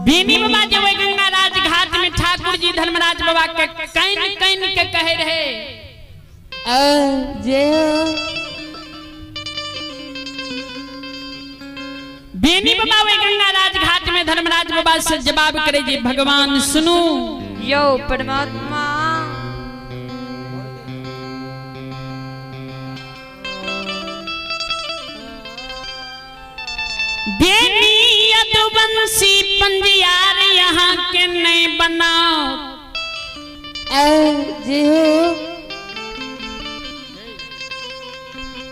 बेनी बाबा जब गंगा राज घाट में ठाकुर जी धर्मराज बाबा के कैन कैन के कहे रहे बेनी बाबा वे गंगा राज घाट में धर्मराज बाबा से जवाब करे जी भगवान सुनो यो परमात्मा बेनी यदुवंशी पंजियार यहाँ के नहीं बनाओ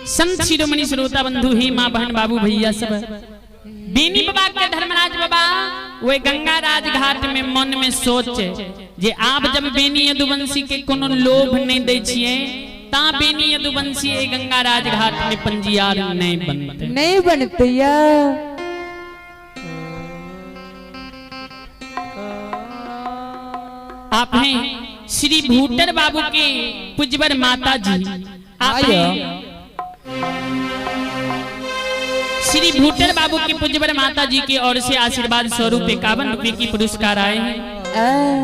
संत शिरोमणि श्रोता बंधु ही माँ बहन बाबू भैया सब बेनी बाबा के धर्मराज बाबा वे गंगा राज घाट में मन में सोचे जे आप जब बेनी यदुवंशी के कोनो लोभ नहीं दे छिए ता बेनी यदुवंशी गंगा राज घाट में पंजियार नहीं बनते आप हैं श्री भूटर बाबू के पूज्यवर माता जी श्री भूटर बाबू के पूज्यवर माता जी की ओर से आशीर्वाद स्वरूप 51 रुपए की पुरस्कार आए हैं।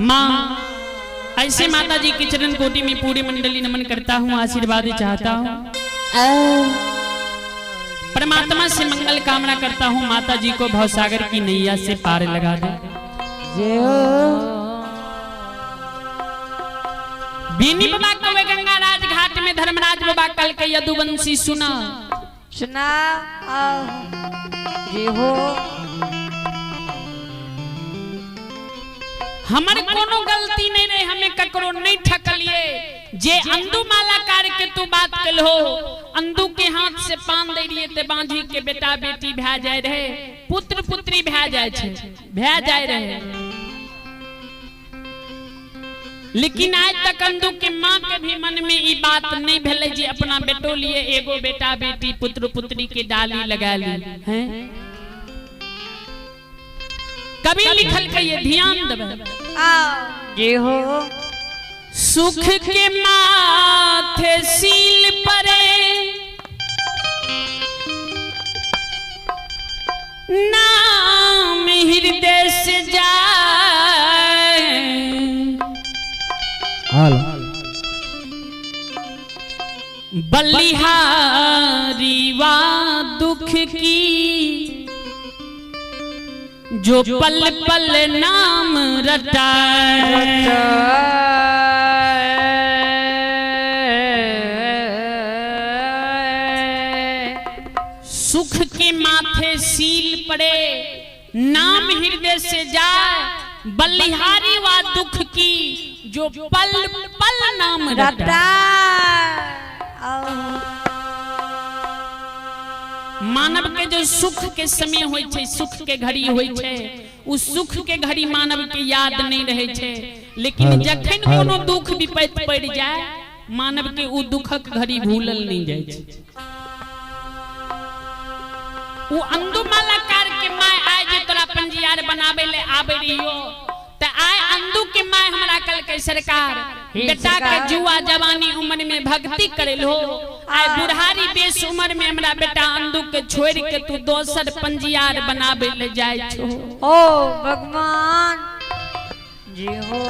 माँ ऐसे माता जी के चरण कोटि में पूरी मंडली नमन करता हूँ, आशीर्वाद चाहता हूँ, परमात्मा से मंगल कामना करता हूँ, माता जी को भवसागर की नैया से पार लगा दे। बेनी बाबा को वे गंगा राज घाट में धर्मराज बाबा कल के यदुवंशी सुना जी हो हमारे कोनो गलती नहीं रहे, हमें ककरो नहीं ठकलिए जे अंधु माला कार के तू बात कल हो अंधु के हाथ से पान दे रही ते बांझी के बेटा बेटी भै जाए रहे, पुत्र पुत्री भै जाए रहे, लेकिन आज तक अंधु के माँ के भी मन में ये बात नहीं भेले जे अपना बेटो लिए एगो बेटा बेटी पुत्र पुत्री के डाली लगा ली हैं। कभी लिखल के ये ध्यान देवे ये हो सुख के माथे सील परे नाम हृदय से जाए बलिहारी वा दुख की जो पल पल नाम रटाए सुख के माथे सील पड़े नाम हृदय से जाए बलिहारी वा दुख की जो पल पल नाम रटाए। मानव के जो सुख के समय होय छे, सुख के घड़ी होय छे, उस सुख के घड़ी मानव के याद नहीं रहे छे, लेकिन जखन कोनो दुख विपैत पड़ जाए मानव के उ दुखक घड़ी भूलल नहीं जाय छे। उ अंधुमाला कार के माय आय जे तोरा पंजियार बनावे ले आबे रहियो त आय अंधु के माय हमरा कल के सरकार बेटा के जुआ जवानी उम्र में भक्ति करे लो, आय बुढ़ारी बेस उम्र में हमरा बेटा अंधु के छोड़ के तू दोसर पंजियार बनावे ले जाय छो। ओ भगवान जी हो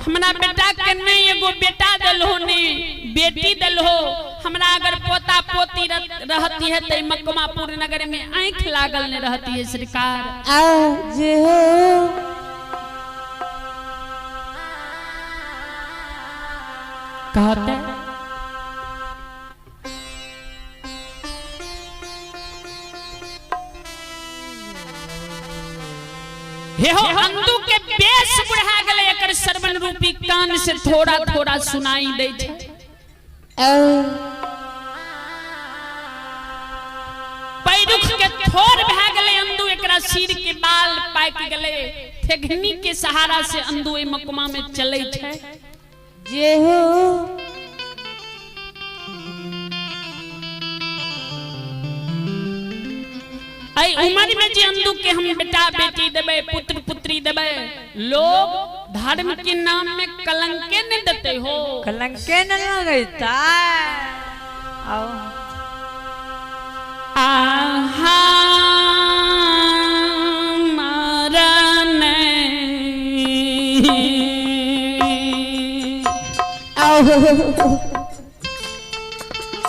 हमरा बेटा के नहीं एगो बेटा दलहो नहीं बेटी दलहो, हमरा अगर पोता पोती रहती है तो मकमापुर नगर में आंख लागल ने रहती है सरकार। जी हो कहते हे हो अंधु के बेस बुढ़ा गले एकर श्रवण रूपी कान से थोड़ा थोड़ा सुनाई दे छे। पैरुख के थोर भै गले अंधु एकरा सिर के बाल पाक गले, ठेघनी के सहारा से अंधु ए मकमा में चले छे। जे हो आई उम्र में जे अंधु के हम बेटा बेटी देबे पुत्र पुत्री देबे, लोग धर्म के नाम में कलंके न देते हो, कलंके न लगता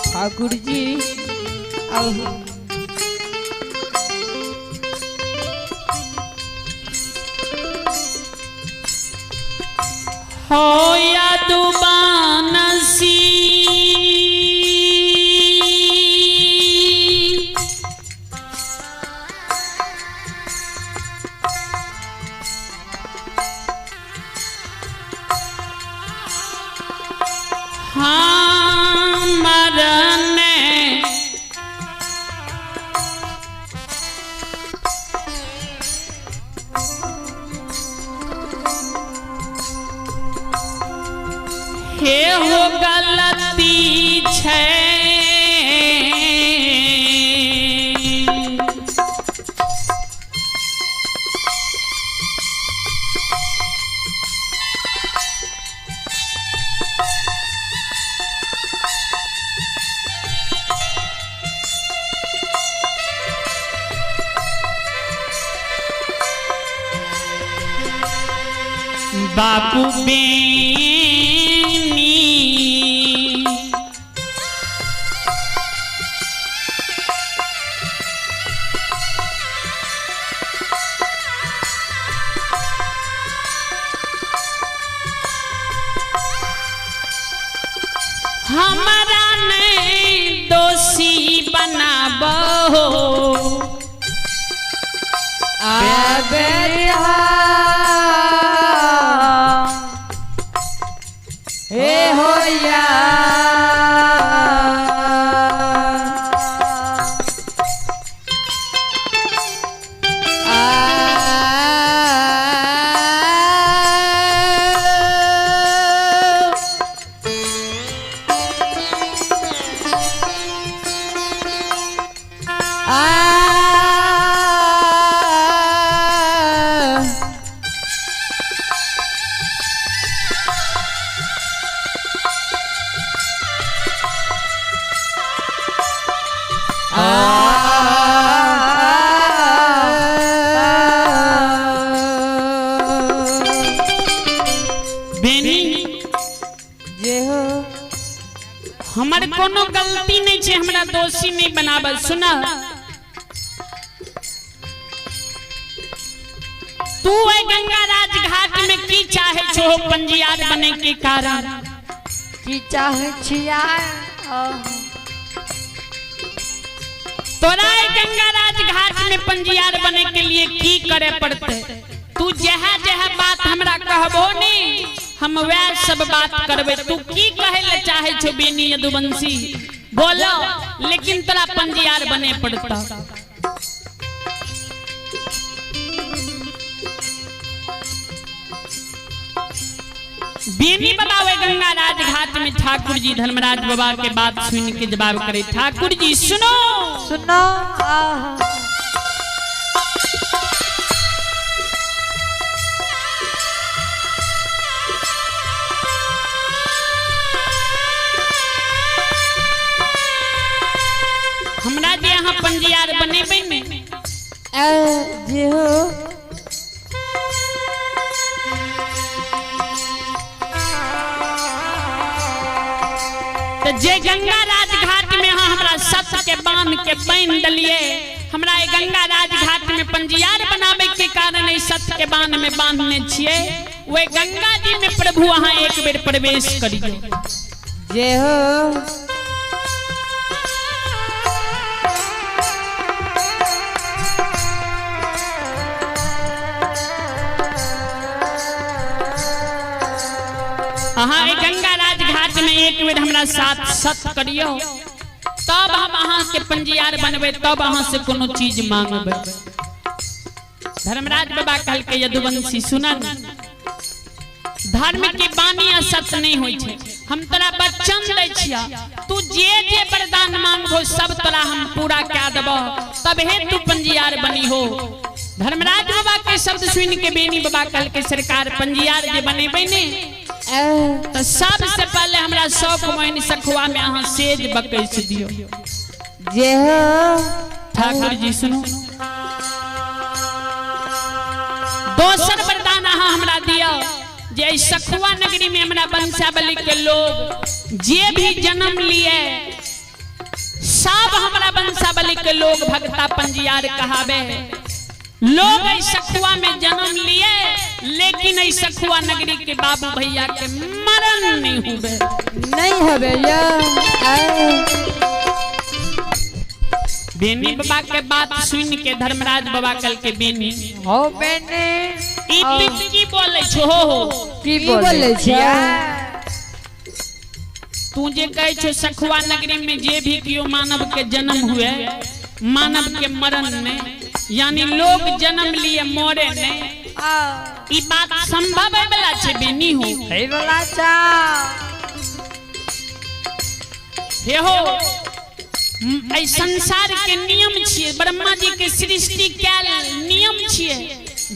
ठाकुर जी अब हो या दुबानसी हाँ मरने हे हो गलती छै बाबू बेनी हमारा नहीं दोषी बनाबो हे होया हमार कोनो गलती नहीं छे, हमरा दोषी नहीं बनाबल। सुना तू ए गंगाराज घाट में की चाहे छो पंजियार बने के कारण? की चाहे छिया तोरा ए गंगाराज घाट में पंजियार बने के लिए की करे पड़ते? तू जहा जहा बात हमरा कहबो नी हम वह सब बात करबे। तू की कहे ले चाहे छो बेनी यदुवंशी बोलो, लेकिन तोरा पंजियार बने पड़ता। बेनी बाबा वे गंगाराज घाट में ठाकुर जी धर्मराज बाबा के बात सुन के जवाब करे। ठाकुर जी सुनो सुनो हमरा जे यहाँ पंजियार बनेबे में जे हो तो जे गंगाराज घाट में यहाँ हमरा सत्य के बांध के बांध दलिए। हमरा ये गंगाराज घाट में पंजियार बनाबे के कारण इस सत्य के बांध में बांधने छिए। वे गंगा जी में प्रभु वहाँ एक बेर प्रवेश करियो। जे हो हाँ गंगाराज घाट में एक बेर हमरा साथ सत्य करियो, तब हम अहाँ के पंजियार बनबे, तब अहाँ से कोनो चीज मांगबे। धर्मराज बाबा कहल के यदुवंशी सुना, धर्म के बानी असत्य नहीं होय छे। हम तोरा वचन दै छिया, तू जे जे वरदान मांगबो सब तोरा हम पूरा कऽ देबो, तबहे तू पंजियार बनी हो। धर्मराज बाबा के शब्द सुन के बेनी बाबा कहल के सरकार पंजियार जे बनेबे ने तो सबसे पहले हमरा 100 महीने सखुआ में अहाँ सेज बकैस दियो। जे हो ठाकुर जी सुनो, दोसर वरदान अहाँ हमरा दियो जे सखुआ नगरी में हमरा वंशावली के लोग जे भी जन्म लिए सब हमरा वंशावली के लोग भगता पंजियार कहावे। लोग सखुआ में जन्म लिए लेकिन सखुआ नगरी के बाबू भैया के मरण नहीं हुए। नहीं है भैया। बेनी बाबा के बात सुन के धर्मराज बाबा कल के बेनी हो बेनी ई की बोले छो हो की बोले छिया तू जे कहे छो सखुआ नगरी में जे भी कियो मानव के जन्म हुए मानव के मरण ने यानी लोग जन्म लिए मोरे ने ई बात संभव है वाला छे बेनी हो है वाला चा हे हो ऐ संसार के नियम छिए ब्रह्मा जी के सृष्टि कैल नियम छिए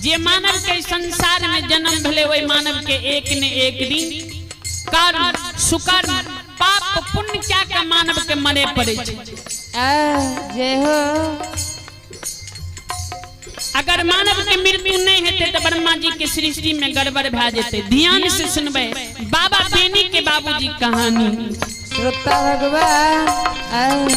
जे मानव के संसार में जन्म भले ओई मानव के एक ने एक दिन कर्म सुकर्म पाप पुण्य क्या का मानव के मरे पड़े छे। जे हो अगर मानव के मृत्यु नहीं हेते तो ब्रह्मा जी के सृष्टि में गड़बड़ भा जेते। ध्यान से सुनबे बाबा बेनी के बाबूजी कहानी श्रोता भगवान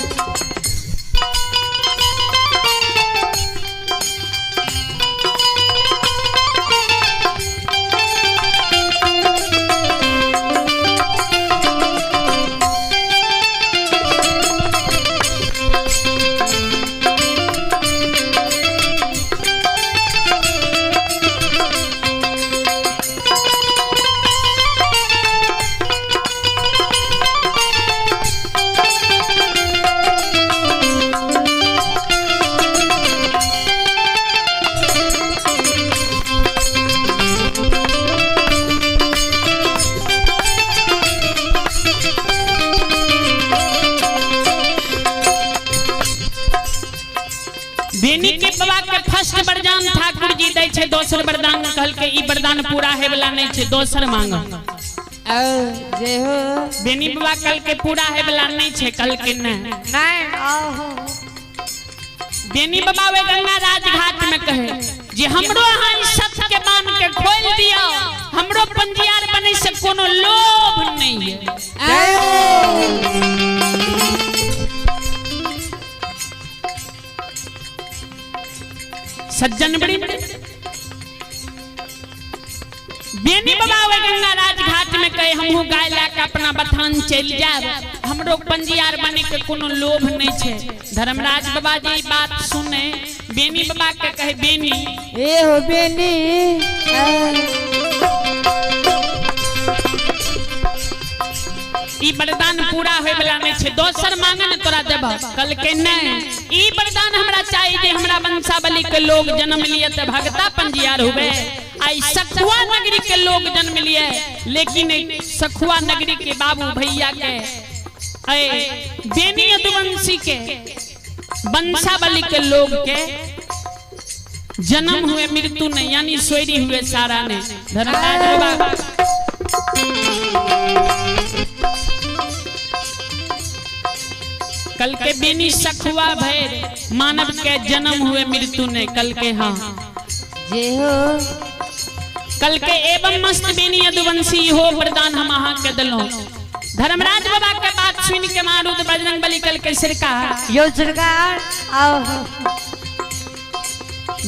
बेनी के बाबा के फर्स्ट वरदान ठाकुर जी दै छे। दोसर वरदान कहल के ई वरदान पूरा है वाला नहीं छे दोसर मांगो। जे हो बेनी बाबा कहल के पूरा है वाला नहीं छे कहल के नहीं बेनी बाबा वे गंगा राज घाट में कहे जे हमरो हां सत के बांध के खोल दिया हमरो पंजियार बने से कोनो लोभ नहीं है। सज्जन बड़ी बेनी बाबा वे गंगा राज घाट में कहे हमहु गाय लाके अपना बथान चल जाब हमरो पंजियार बने के कोनो लोभ नहीं छे। धर्मराज बाबा जी बात सुने बेनी बाबा के कहे बेनी ए हो बेनी ई वरदान पूरा होय वाला नहीं छे दोसर मांगे न तोरा देबा कल के नहीं ई वरदान हमरा चाहिए जे हमरा वंशावली के लोग जन्म लिए त भगता पंजियार हुए। आई सखुआ नगरी के लोग जन्म लिए लेकिन सखुआ नगरी के बाबू भैया के बेनी यदुवंशी के वंशावली के लोग के जन्म हुए मृत्यु नहीं यानी सोयरी हुए सारा ने। धर्मराज बाबा कल के बेनी सखुआ भैर मानव के जन्म हुए मृत्यु ने कल के हाँ जे हो कल के एवं मस्त बेनी यदुवंशी हो वरदान हम अहाँ के दिलो। धर्मराज बाबा के बात सुन के मारुद बजरंग बली कल के सरकार यो सरकार आओ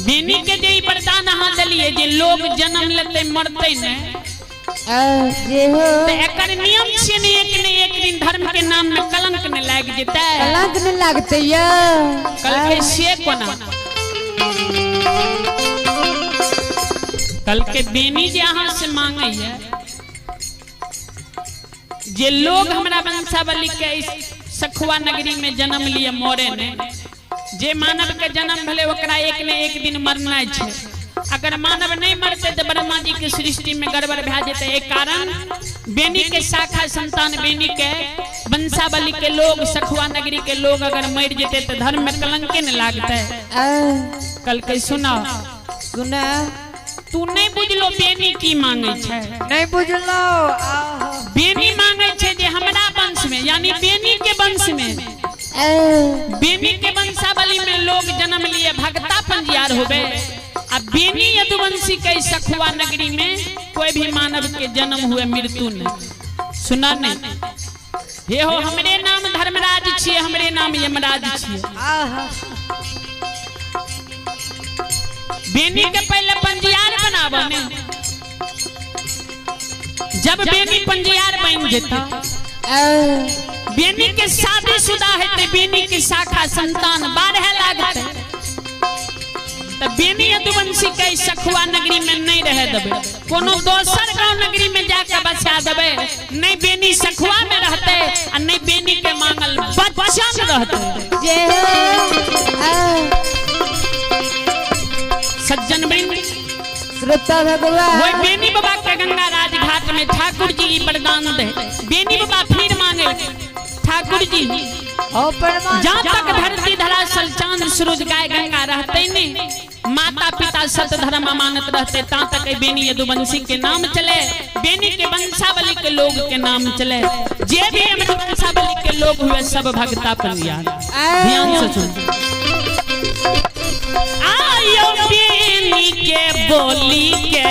बेनी के जे वरदान अहाँ दिलिए जे लोग जन्म लेते मरते ने जे हो तो एकर नियम छे ने एक दिन धर्म के नाम में कलंक न लाग जेते कलंक न लागते या कल के से कोना कल के बेनी जे अहाँ से मांगे है जे लोग हमरा वंशावली के सखुआ नगरी में जन्म लिए मोरे ने जे मानव के जन्म भले ओकरा एक ने एक दिन मरना छे। अगर मानव नहीं मरते तो ब्रह्मा जी के सृष्टि में गड़बड़ भा जेते। एक कारण बेनी के शाखा संतान बेनी के वंशावली के लोग सखुआ नगरी के लोग अगर मर जेते तो धर्म में कलंक न लागते। कल के सुना सुना तू नहीं बुझलो बेनी की मांगे छे नहीं बुझलो बेनी मांगे छे जे हमरा वंश में यानी बेनी के वंश में बेनी के वंशावली में लोग जन्म लिए भगता पंजियार होबे अब बेनी यदुवंशी के सखुआ नगरी में कोई भी मानव के जन्म हुए मृत्यु नहीं। सुना नहीं, हे हो हमरे नाम धर्मराज छिए, हमरे नाम यमराज छिए। बेनी के पहले पंजियार बनाबो ने, जब बेनी पंजियार बन जेता, बेनी के शादीशुदा हेते, बेनी के शाखा संतान 12 लागते, त बेनी यदुवंशी के सखुआ नगरी में नहीं रह देबे, कोनो दोसर गांव नगरी में जाके बसा देबे। नहीं बेनी सखुआ में रहते और नहीं बेनी के मांगल बच्चन रहते। सज्जन वृंद, श्रोता भगवान, वो बेनी बाबा के गंगा राज घाट में ठाकुर जी वरदान दे। बेनी बाबा फिर मांगे, ठाकुर जी जहाँ तक धरती धरातल चांद सूरज गाय गंगा रहते नहीं, माता पिता सत धर्म मानत रहते, ता तक बेनी यदुवंशी के नाम चले, बेनी के वंशावली के लोग के नाम चले। जे भी हमारे वंशावली के लोग हुए सब भगता पंजियार। ध्यान से सुन, आयो बेनी के बोली के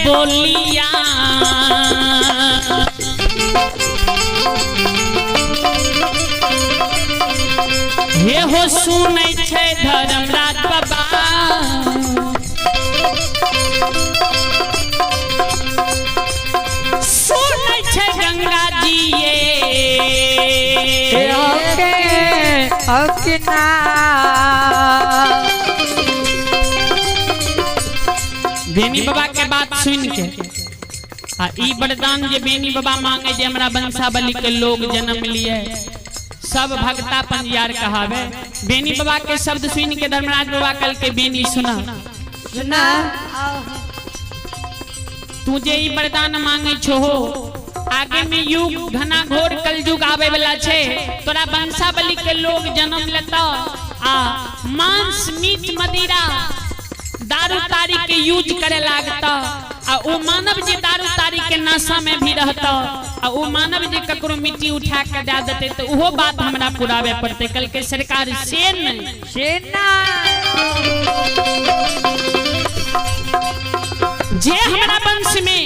बोलिया हे हो सुनै छै धर्मराज बाबा, सुनै छै गंगा जी ये बेनी बाबा के बात सुन के आ ई वरदान जे बेनी बाबा मांगे जे हमरा वंशावली के लोग जन्म लिए, सब भगता पंजियार कहावे। बेनी बाबा के शब्द सुन के धर्मराज बाबा कल के बेनी सुना, तू जे ई वरदान मांगे छो हो, आगे में युग घना घोर कलयुग आवे वाला छे, तोरा वंशावली के लोग जन्म लेता आ मांस मीट मदिरा दारू तारी के यूज करे लागता, आ वो मानव जी दारू तारी के नशा में भी रहता, आ वो मानव जी ककरो मिट्टी उठा के दे देते, तो वो बात हमरा पुरावे पड़ते। कल के सरकार शेर जे हमरा वंश में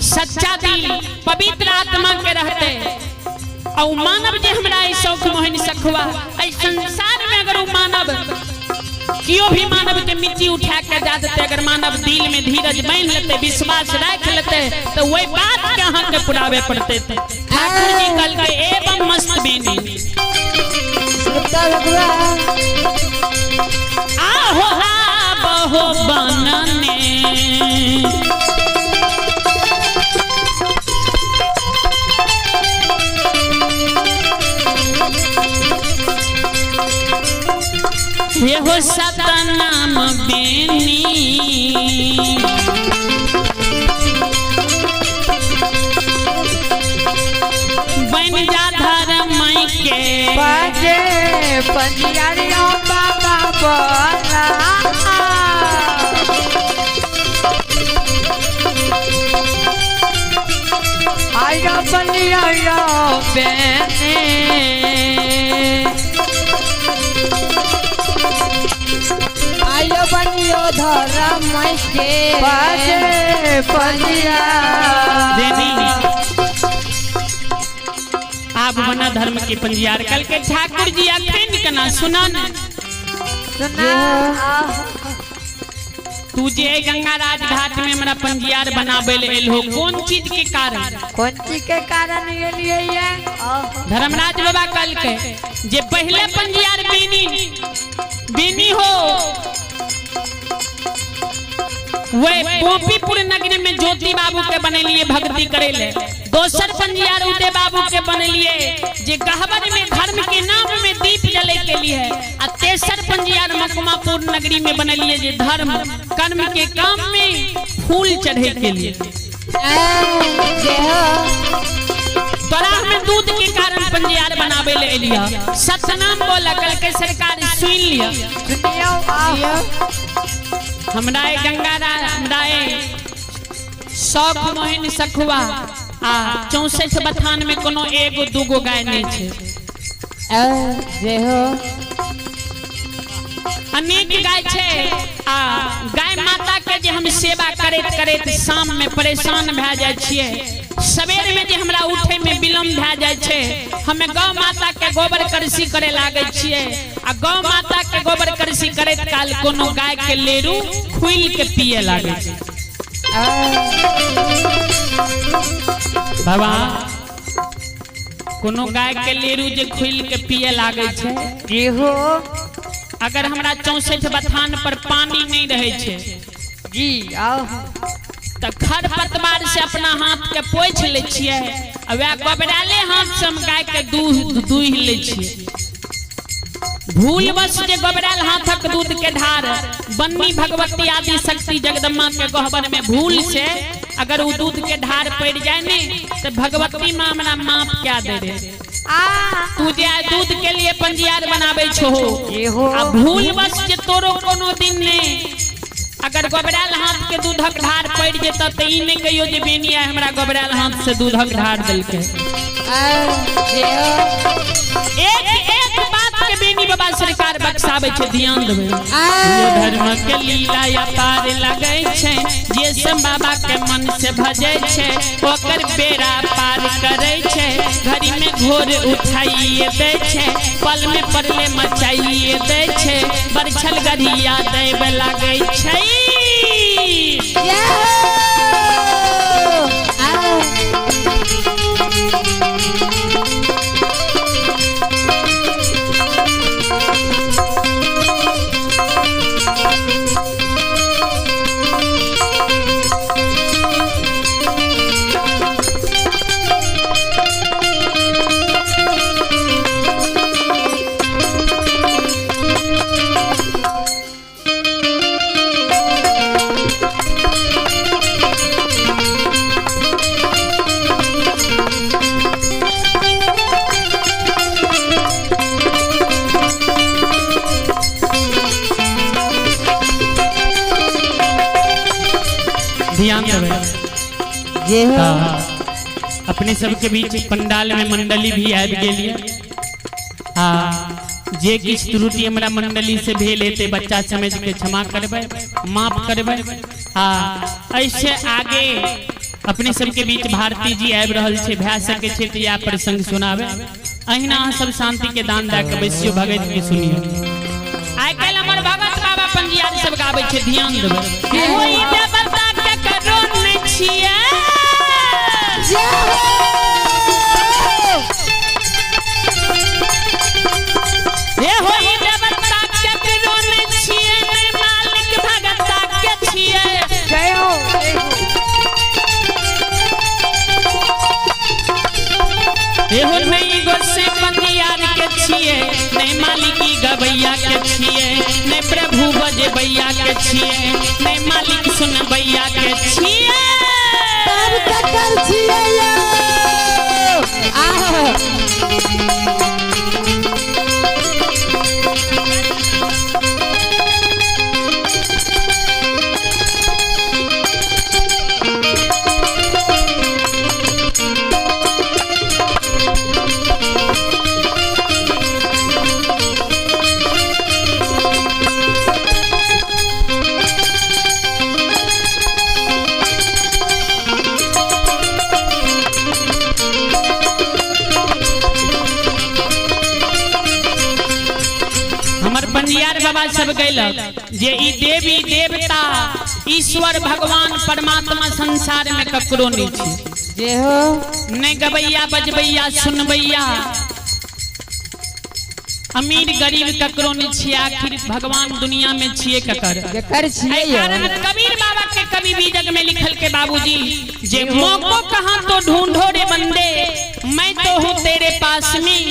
सच्चा दिल पवित्र आत्मा के रहते, और मानव जे हमरा शौक मोहन सखुआ, संसार में अगर वो मानव क्यों भी मानव के मिट्टी उठा के दे देते, अगर मानव दिल में धीरज बांध लेते, विश्वास रख लेते, तो वही बात कहाँ के पुरावे पड़ते थे। ठाकुर जी कल के एवं मस्त बेनी आहो बहो बनने ये हो सतनाम बेनी बन जा धर्म के बजे पंजियारियों बाबा बोला, आयो पंजियारियों बेनी आयो बनियो धर्म के बजे पंजिया आप बना धर्म के पंजियार। कल के ठाकुर जी अखंड कना सुना न तू जे गंगा राज घाट में हमरा पंजियार बनाबे ले एल हो, कौन चीज के कारण? कौन चीज के कारण ये लिए ये धर्मराज बाबा कल के जे पहले पंजियार बेनी हो, वे पोपीपुर नगरी में ज्योति बाबू के बनेलिए भक्ति करेले। दोसर पंजियार उदय बाबू के बनेलिए जे गहबर में धर्म के नाम में दीप जले के लिए, और तेसर पंजियार मकमापुर नगरी में बनेलिए जे धर्म कर्म के काम में फूल चढ़े के लिए। तोरा में दूध के कारण पंजियार बनावे ले लिया सतनाम बोला कल के सरकार सुन लिया हमरा गंगारा हमरा शौक मोहिन सखुआ आ 64 बथान में कोनो एगो दूगो गाय नहीं छे जे हो अनेक गाय छे आ गाय माता के जे हम सेवा करैत करैत शाम में परेशान भ जाय छिए सवेर में जे हमरा उठे में विलम्ब भ जाय छे हमें गौ माता के गोबर करसी करे लागे छिए आ गौ माता के गोबर करसी करैत काल कोनो गाय के लेरू खुइल के पिए लागे छे बाबा कोनो गाय के लेरू जे खुइल के पिए लागे छे जे हो अगर हमरा 64 बथान पर पानी नहीं रहे छे जी आओ तो खर पतवार से अपना हाथ के पोछ ले छिए आ वे गोबराले हाथ से हम गाय के दूध दूह ले छिए भूल बस जे गोबराल हाथक दूध के धार बन्नी भगवती आदि शक्ति जगदम्बा के गहबर में भूल से अगर वो दूध के धार पड़ जाए ने तो भगवती मां हमरा माफ क्या दे रे तू जे दूध के लिए पंजियार बनावे छो आ भूल बस जे तोरो कोनो दिन ने अगर गोबराल हाथ के दूधक धार पड़ जेता त ई ने कहियो जे बेनिया हमरा गोबराल हाथ से दूधक धार देलके एक बात के बेनी बाबा सरकार बक्सावे छे ध्यान देबे ये धर्म के लीला या पार लगे छे जे सब बाबा के मन से भजे छे ओकर बेड़ा पार करे छे घड़ी में घोर उठाइए दे छे पल में परले मचाइए दे छे बरछल गढ़िया देव लागे छे ध्यान देवे जे हो अपने सबके बीच पंडाल में मंडली भी आबि गेलिए जे किछ त्रुटि हमरा मंडली से भेल हेते बच्चा समझ के क्षमा करबे माफ करबे ऐसे आगे अपने सबके बीच भारती जी आबि रहल छे भै सके छे त या प्रसंग सुनावे अहिना अहाँ सब शांति के दान दे के बैसियो भगत के सुनियो आइ काल्हि हमर भगत बाबा पंजियार सब गाबै छे ध्यान देबै ओइ देवता के करो नै छिए ए होई देवता के करो नै छिए नै मालिक भगता के छिए जय हो एहो नहीं गोसे पंजियार के छिए नै मालिकी गबैया के छिए नै प्रभु बजबैया के छिए नै मालिक सुनबैया के छिए तब ककर छिए यो आहो पंजियार बाबा सब गैलक जे ई देवी देवता ईश्वर भगवान परमात्मा संसार में ककरो नहीं छै जे हो नै गबैया बजबैया सुनबैया अमीर गरीब ककरो नहीं छै आखिर भगवान दुनिया में छिए ककर छिए यो कबीर बाबा के कवि बीजक में लिखल के बाबूजी जे मौको कहां तो ढूंढो रे बंदे मैं तो हूं तेरे पास में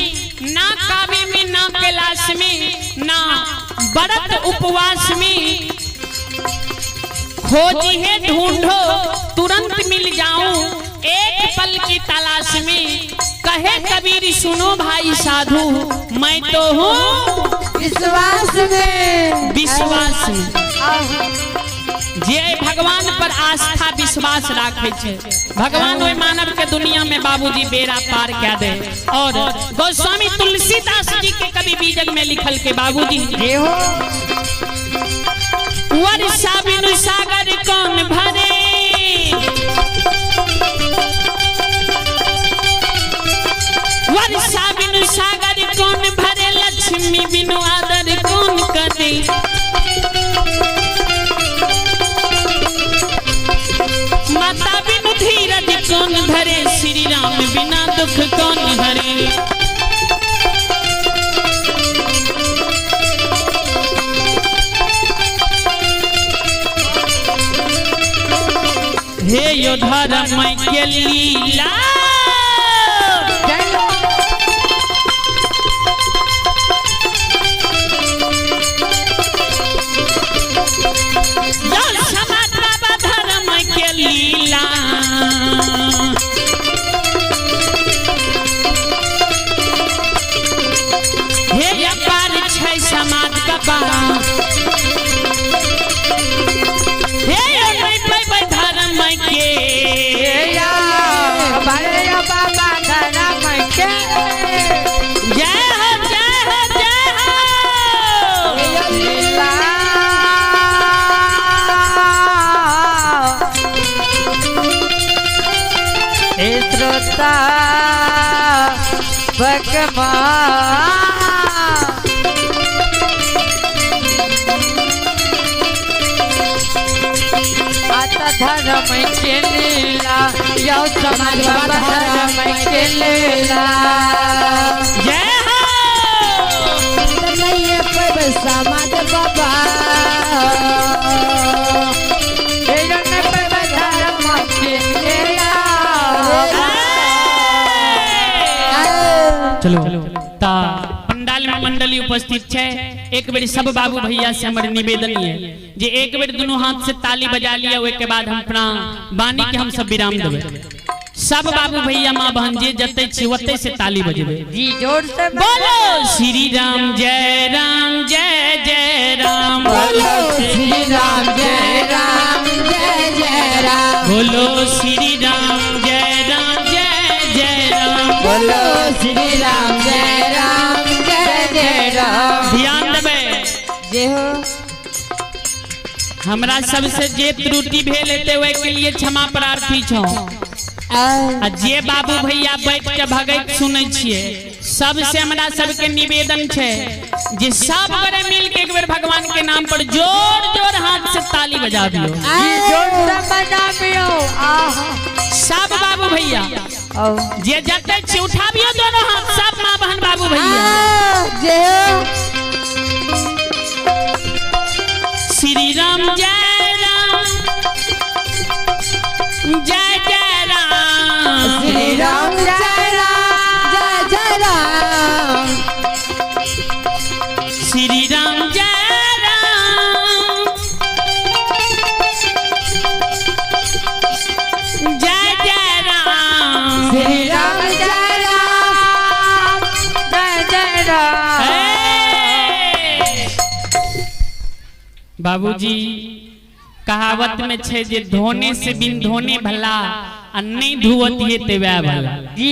ना काबे में ना कैलाश में ना व्रत उपवास में खोजी है ढूंढो तुरंत मिल जाऊं एक पल की तलाश में कहे कबीर सुनो भाई साधु मैं तो हूँ विश्वास में जे भगवान पर आस्था विश्वास राखे छे भगवान ओय मानव के दुनिया में बाबूजी बेड़ा पार क्या दे। और गोस्वामी तुलसीदास जी के कवि बीजक में लिखल के बाबूजी वर्षा बिनु सागर कौन भरे वर्षा बिनु सागर कौन भरे लक्ष्मी बिनु आदर कौन करे माता बिनु धीरज कौन धरे श्री राम बिना दुख कौन हरे। हे योधा रमय के लीला लीला हे अपार छै समाज का बारा हे धर्म के बाबा धर्म के जय हो जय हो जय हो लीला श्रोता भगवान आता धर्म के लीला यो समाज बाबा धर्म के लीला जय हो नहीं पर समाज बाबा चलो ता पंडाल में मंडली उपस्थित है। एक बेर सब बाबू भैया से हमारे निवेदन है जे एक बेर दोनों हाथ से ताली बजा लिया उसके बाद हम अपना वाणी के हम सब विराम देवे। सब बाबू भैया माँ बहन जे जते छी ओते से ताली बजेबे जी जोर से बोलो श्री राम जय जय राम बोलो श्री राम जय जय राम बोलो श्री राम जय राम बोलो श्री राम जय राम। ध्यान देवे जय हो हमरा सबसे जे त्रुटि भेल हेते ओय के लिए क्षमा प्रार्थी छौ। आ जे बाबू भैया बैठ के भगत सुनै छिए सबसे हमरा सबके निवेदन छे जे सब करे मिल के एक बेर भगवान के नाम पर जोर जोर हाथ से ताली बजाबियो जोर से बजाबियो सब बाबू भैया जे जते छी उठाबियो दोनों हाथ सब मां बहन बाबू भैया जय श्री राम जय राम श्री राम जय राम श्री राम जय राम श्री राम जय राम बाबूजी कहावत में छे जे धोने से बिन धोने भला नहीं धुवत ये तेवा भला जी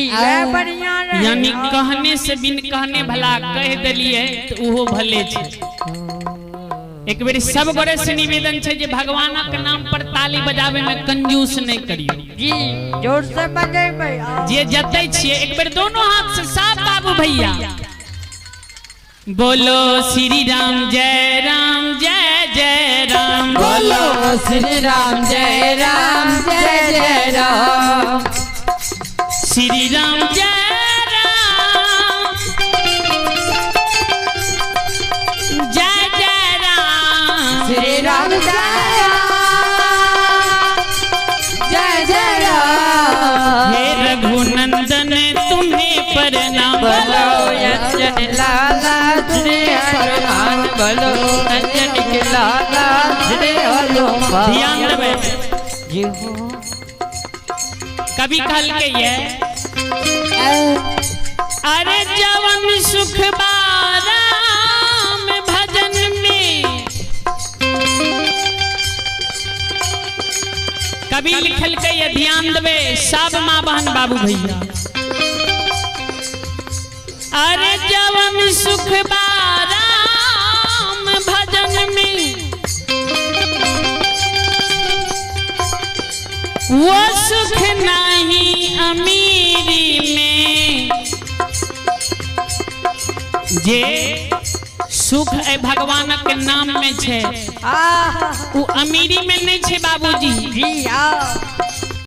बढ़िया यानी कहने से बिन कहने भला कह दिलिए तो वो भले छे। एक बेर सब गोरे से निवेदन छे जे भगवान के नाम पर ताली बजावे में कंजूस नहीं करियो जी जोर से बजेबै जे जते छिए एक बेर दोनों हाथ से सब बाबू भैया बोलो श्री राम जय राम बोलो श्री राम जय राम श्री राम जय राम श्री राम जय राम हे रघुनंदन तुम्हें प्रणाम बोलो अंजन लाला श्री हनुमान बोलो अंजन के लाला श्री हनुमान ध्यान देवे जी हो कभी कहल के ये अरे जवन सुख बाराम भजन में, कभी लिखल के ये ध्यान देवे सब माँ बहन बाबू भैया। अरे जवन सुख बाराम भजन में, वो सुख नहीं अमीरी में। जे सुख है भगवान के नाम में छे, वो अमीरी में नहीं छे बाबूजी।